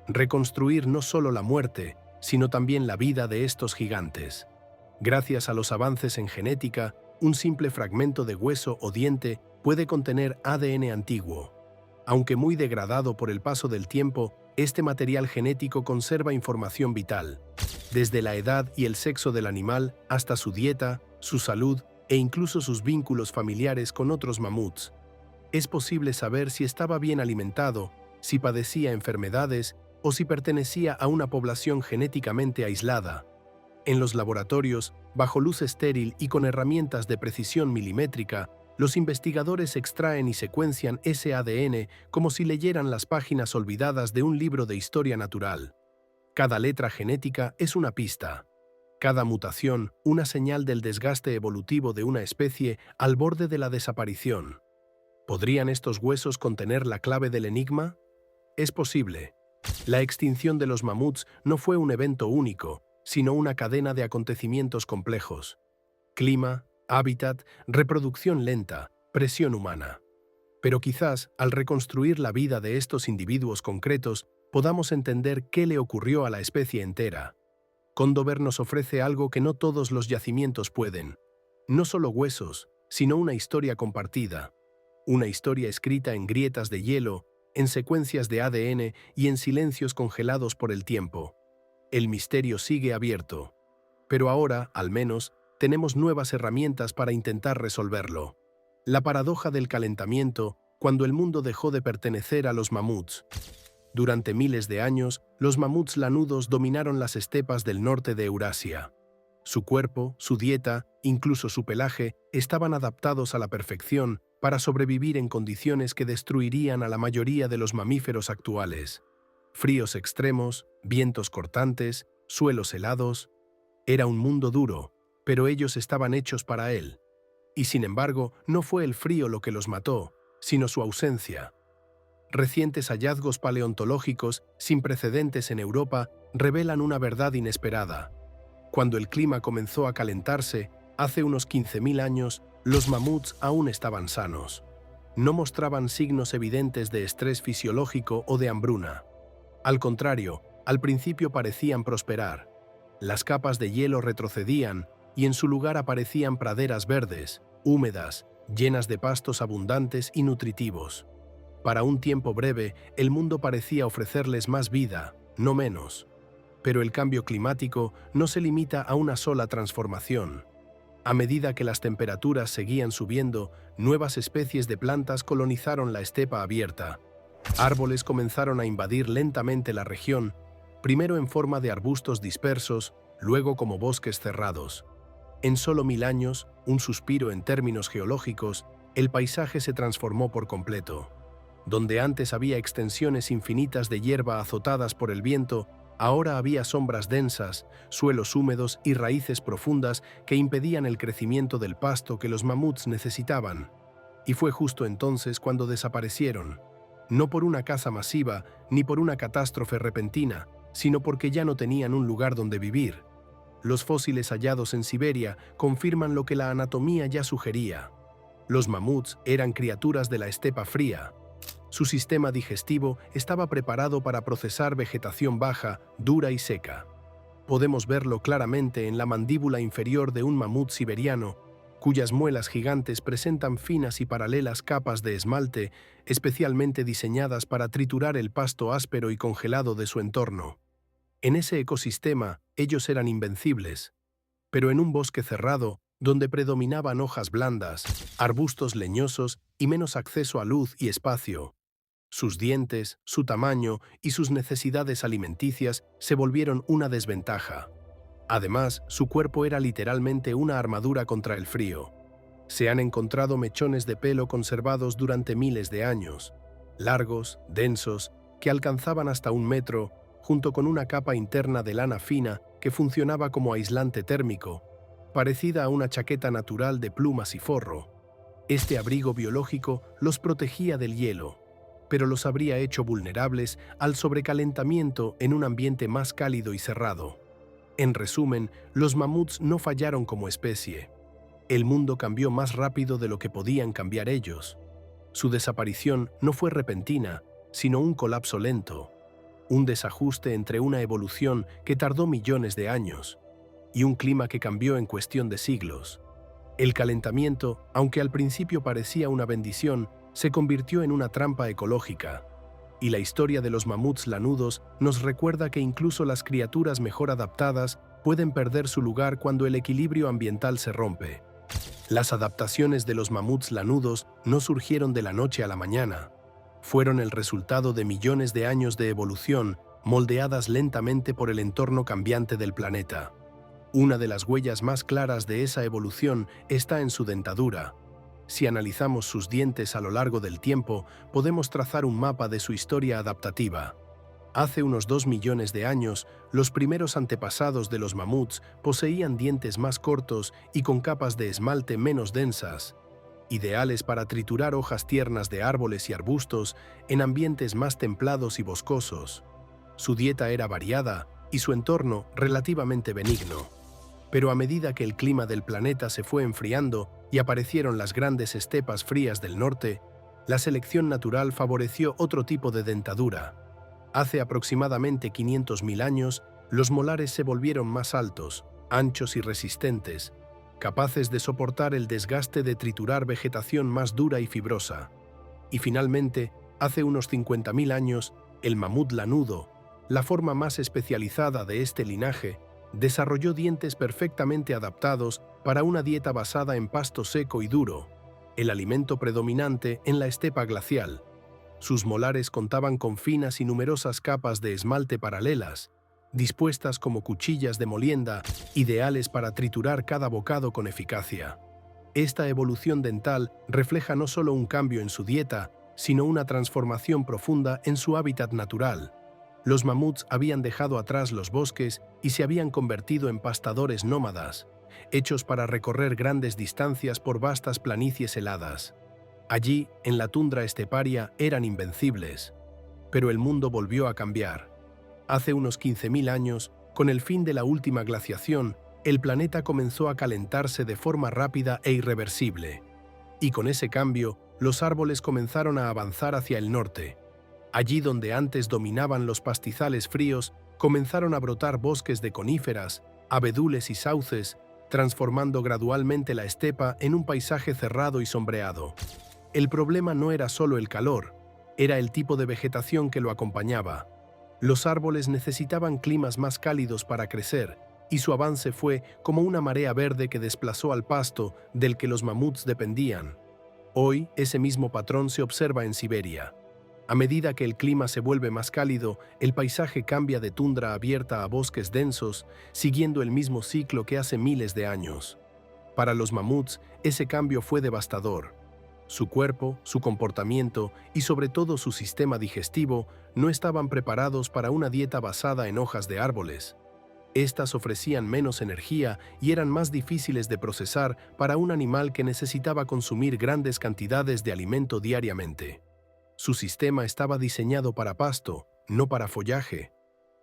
Reconstruir no solo la muerte, sino también la vida de estos gigantes. Gracias a los avances en genética, un simple fragmento de hueso o diente puede contener ADN antiguo. Aunque muy degradado por el paso del tiempo, este material genético conserva información vital, desde la edad y el sexo del animal hasta su dieta, su salud e incluso sus vínculos familiares con otros mamuts. Es posible saber si estaba bien alimentado, si padecía enfermedades o si pertenecía a una población genéticamente aislada. En los laboratorios, bajo luz estéril y con herramientas de precisión milimétrica, los investigadores extraen y secuencian ese ADN como si leyeran las páginas olvidadas de un libro de historia natural. Cada letra genética es una pista. Cada mutación, una señal del desgaste evolutivo de una especie al borde de la desaparición. ¿Podrían estos huesos contener la clave del enigma? Es posible. La extinción de los mamuts no fue un evento único, sino una cadena de acontecimientos complejos. Clima, hábitat, reproducción lenta, presión humana. Pero quizás, al reconstruir la vida de estos individuos concretos, podamos entender qué le ocurrió a la especie entera. Condorver nos ofrece algo que no todos los yacimientos pueden. No solo huesos, sino una historia compartida. Una historia escrita en grietas de hielo, en secuencias de ADN y en silencios congelados por el tiempo. El misterio sigue abierto. Pero ahora, al menos, tenemos nuevas herramientas para intentar resolverlo. La paradoja del calentamiento, cuando el mundo dejó de pertenecer a los mamuts. Durante miles de años, los mamuts lanudos dominaron las estepas del norte de Eurasia. Su cuerpo, su dieta, incluso su pelaje, estaban adaptados a la perfección para sobrevivir en condiciones que destruirían a la mayoría de los mamíferos actuales. Fríos extremos, vientos cortantes, suelos helados. Era un mundo duro, pero ellos estaban hechos para él. Y sin embargo, no fue el frío lo que los mató, sino su ausencia. Recientes hallazgos paleontológicos, sin precedentes en Europa, revelan una verdad inesperada. Cuando el clima comenzó a calentarse, hace unos 15.000 años, los mamuts aún estaban sanos. No mostraban signos evidentes de estrés fisiológico o de hambruna. Al contrario, al principio parecían prosperar. Las capas de hielo retrocedían y en su lugar aparecían praderas verdes, húmedas, llenas de pastos abundantes y nutritivos. Para un tiempo breve, el mundo parecía ofrecerles más vida, no menos. Pero el cambio climático no se limita a una sola transformación. A medida que las temperaturas seguían subiendo, nuevas especies de plantas colonizaron la estepa abierta. Árboles comenzaron a invadir lentamente la región, primero en forma de arbustos dispersos, luego como bosques cerrados. En solo 1000 años, un suspiro en términos geológicos, el paisaje se transformó por completo. Donde antes había extensiones infinitas de hierba azotadas por el viento, ahora había sombras densas, suelos húmedos y raíces profundas que impedían el crecimiento del pasto que los mamuts necesitaban. Y fue justo entonces cuando desaparecieron, no por una caza masiva ni por una catástrofe repentina, sino porque ya no tenían un lugar donde vivir. Los fósiles hallados en Siberia confirman lo que la anatomía ya sugería. Los mamuts eran criaturas de la estepa fría. Su sistema digestivo estaba preparado para procesar vegetación baja, dura y seca. Podemos verlo claramente en la mandíbula inferior de un mamut siberiano, cuyas muelas gigantes presentan finas y paralelas capas de esmalte especialmente diseñadas para triturar el pasto áspero y congelado de su entorno. En ese ecosistema, ellos eran invencibles. Pero en un bosque cerrado, donde predominaban hojas blandas, arbustos leñosos y menos acceso a luz y espacio, sus dientes, su tamaño y sus necesidades alimenticias se volvieron una desventaja. Además, su cuerpo era literalmente una armadura contra el frío. Se han encontrado mechones de pelo conservados durante miles de años, largos, densos, que alcanzaban hasta 1 metro, junto con una capa interna de lana fina que funcionaba como aislante térmico, parecida a una chaqueta natural de plumas y forro. Este abrigo biológico los protegía del hielo, pero los habría hecho vulnerables al sobrecalentamiento en un ambiente más cálido y cerrado. En resumen, los mamuts no fallaron como especie. El mundo cambió más rápido de lo que podían cambiar ellos. Su desaparición no fue repentina, sino un colapso lento, un desajuste entre una evolución que tardó millones de años y un clima que cambió en cuestión de siglos. El calentamiento, aunque al principio parecía una bendición, se convirtió en una trampa ecológica. Y la historia de los mamuts lanudos nos recuerda que incluso las criaturas mejor adaptadas pueden perder su lugar cuando el equilibrio ambiental se rompe. Las adaptaciones de los mamuts lanudos no surgieron de la noche a la mañana. Fueron el resultado de millones de años de evolución, moldeadas lentamente por el entorno cambiante del planeta. Una de las huellas más claras de esa evolución está en su dentadura. Si analizamos sus dientes a lo largo del tiempo, podemos trazar un mapa de su historia adaptativa. Hace unos 2 millones de años, los primeros antepasados de los mamuts poseían dientes más cortos y con capas de esmalte menos densas, ideales para triturar hojas tiernas de árboles y arbustos en ambientes más templados y boscosos. Su dieta era variada y su entorno relativamente benigno. Pero a medida que el clima del planeta se fue enfriando y aparecieron las grandes estepas frías del norte, la selección natural favoreció otro tipo de dentadura. Hace aproximadamente 500.000 años, los molares se volvieron más altos, anchos y resistentes, capaces de soportar el desgaste de triturar vegetación más dura y fibrosa. Y finalmente, hace unos 50.000 años, el mamut lanudo, la forma más especializada de este linaje, desarrolló dientes perfectamente adaptados para una dieta basada en pasto seco y duro, el alimento predominante en la estepa glacial. Sus molares contaban con finas y numerosas capas de esmalte paralelas, dispuestas como cuchillas de molienda, ideales para triturar cada bocado con eficacia. Esta evolución dental refleja no solo un cambio en su dieta, sino una transformación profunda en su hábitat natural. Los mamuts habían dejado atrás los bosques y se habían convertido en pastadores nómadas, hechos para recorrer grandes distancias por vastas planicies heladas. Allí, en la tundra esteparia, eran invencibles. Pero el mundo volvió a cambiar. Hace unos 15.000 años, con el fin de la última glaciación, el planeta comenzó a calentarse de forma rápida e irreversible. Y con ese cambio, los árboles comenzaron a avanzar hacia el norte. Allí donde antes dominaban los pastizales fríos, comenzaron a brotar bosques de coníferas, abedules y sauces, transformando gradualmente la estepa en un paisaje cerrado y sombreado. El problema no era solo el calor, era el tipo de vegetación que lo acompañaba. Los árboles necesitaban climas más cálidos para crecer, y su avance fue como una marea verde que desplazó al pasto del que los mamuts dependían. Hoy, ese mismo patrón se observa en Siberia. A medida que el clima se vuelve más cálido, el paisaje cambia de tundra abierta a bosques densos, siguiendo el mismo ciclo que hace miles de años. Para los mamuts, ese cambio fue devastador. Su cuerpo, su comportamiento y sobre todo su sistema digestivo no estaban preparados para una dieta basada en hojas de árboles. Estas ofrecían menos energía y eran más difíciles de procesar para un animal que necesitaba consumir grandes cantidades de alimento diariamente. Su sistema estaba diseñado para pasto, no para follaje.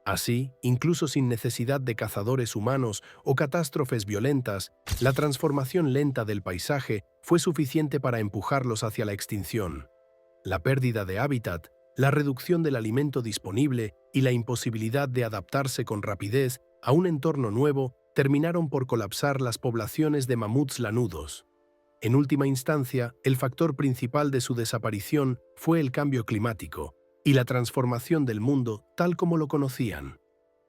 Así, incluso sin necesidad de cazadores humanos o catástrofes violentas, la transformación lenta del paisaje fue suficiente para empujarlos hacia la extinción. La pérdida de hábitat, la reducción del alimento disponible y la imposibilidad de adaptarse con rapidez a un entorno nuevo terminaron por colapsar las poblaciones de mamuts lanudos. En última instancia, el factor principal de su desaparición fue el cambio climático y la transformación del mundo tal como lo conocían.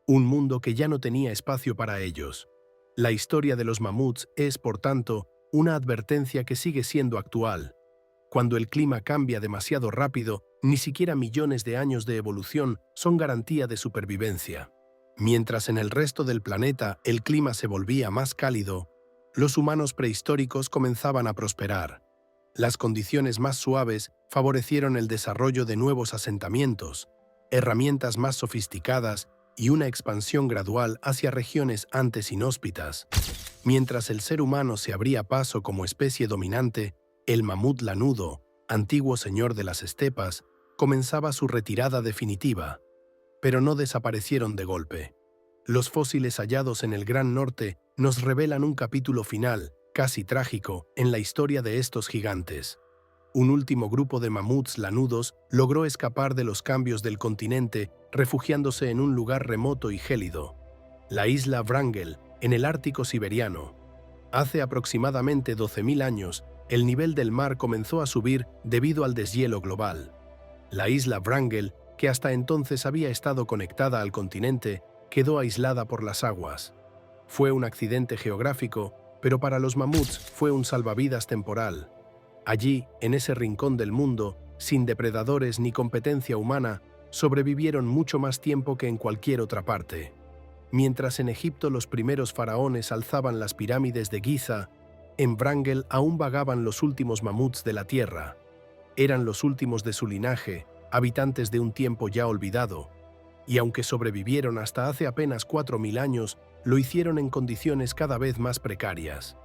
Un mundo que ya no tenía espacio para ellos. La historia de los mamuts es, por tanto, una advertencia que sigue siendo actual. Cuando el clima cambia demasiado rápido, ni siquiera millones de años de evolución son garantía de supervivencia. Mientras en el resto del planeta el clima se volvía más cálido, los humanos prehistóricos comenzaban a prosperar. Las condiciones más suaves favorecieron el desarrollo de nuevos asentamientos, herramientas más sofisticadas y una expansión gradual hacia regiones antes inhóspitas. Mientras el ser humano se abría paso como especie dominante, el mamut lanudo, antiguo señor de las estepas, comenzaba su retirada definitiva. Pero no desaparecieron de golpe. Los fósiles hallados en el Gran Norte nos revelan un capítulo final, casi trágico, en la historia de estos gigantes. Un último grupo de mamuts lanudos logró escapar de los cambios del continente, refugiándose en un lugar remoto y gélido, la isla Wrangel, en el Ártico siberiano. Hace aproximadamente 12.000 años, el nivel del mar comenzó a subir debido al deshielo global. La isla Wrangel, que hasta entonces había estado conectada al continente, quedó aislada por las aguas. Fue un accidente geográfico, pero para los mamuts fue un salvavidas temporal. Allí, en ese rincón del mundo, sin depredadores ni competencia humana, sobrevivieron mucho más tiempo que en cualquier otra parte. Mientras en Egipto los primeros faraones alzaban las pirámides de Giza, en Wrangel aún vagaban los últimos mamuts de la Tierra. Eran los últimos de su linaje, habitantes de un tiempo ya olvidado, y aunque sobrevivieron hasta hace apenas 4.000 años, lo hicieron en condiciones cada vez más precarias.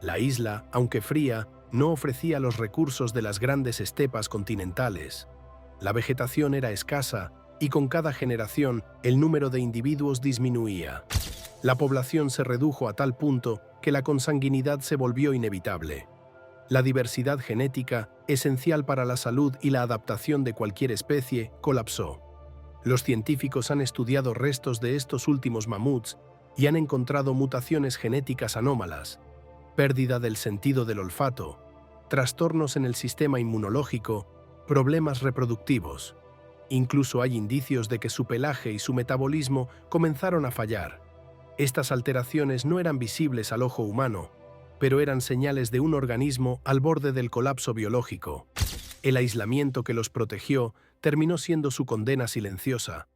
La isla, aunque fría, no ofrecía los recursos de las grandes estepas continentales. La vegetación era escasa y con cada generación el número de individuos disminuía. La población se redujo a tal punto que la consanguinidad se volvió inevitable. La diversidad genética, esencial para la salud y la adaptación de cualquier especie, colapsó. Los científicos han estudiado restos de estos últimos mamuts y han encontrado mutaciones genéticas anómalas, pérdida del sentido del olfato, trastornos en el sistema inmunológico, problemas reproductivos. Incluso hay indicios de que su pelaje y su metabolismo comenzaron a fallar. Estas alteraciones no eran visibles al ojo humano, pero eran señales de un organismo al borde del colapso biológico. El aislamiento que los protegió terminó siendo su condena silenciosa.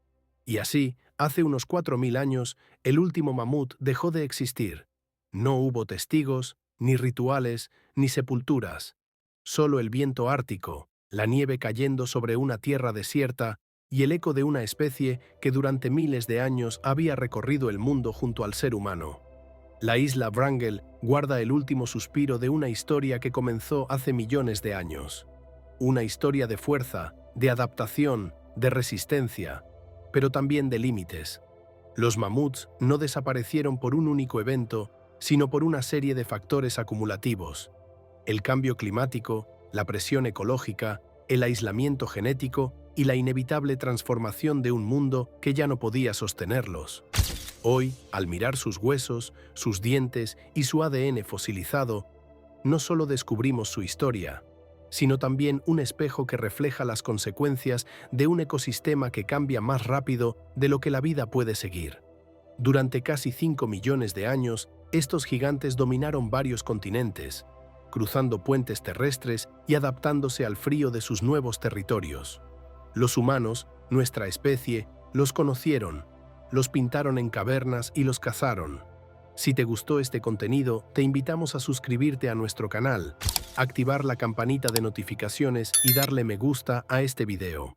Y así, hace unos 4.000 años, el último mamut dejó de existir. No hubo testigos, ni rituales, ni sepulturas. Solo el viento ártico, la nieve cayendo sobre una tierra desierta y el eco de una especie que durante miles de años había recorrido el mundo junto al ser humano. La isla Wrangel guarda el último suspiro de una historia que comenzó hace millones de años. Una historia de fuerza, de adaptación, de resistencia, pero también de límites. Los mamuts no desaparecieron por un único evento, sino por una serie de factores acumulativos. El cambio climático, la presión ecológica, el aislamiento genético y la inevitable transformación de un mundo que ya no podía sostenerlos. Hoy, al mirar sus huesos, sus dientes y su ADN fosilizado, no solo descubrimos su historia, sino también un espejo que refleja las consecuencias de un ecosistema que cambia más rápido de lo que la vida puede seguir. Durante casi 5 millones de años, estos gigantes dominaron varios continentes, cruzando puentes terrestres y adaptándose al frío de sus nuevos territorios. Los humanos, nuestra especie, los conocieron, los pintaron en cavernas y los cazaron. Si te gustó este contenido, te invitamos a suscribirte a nuestro canal, activar la campanita de notificaciones y darle me gusta a este video.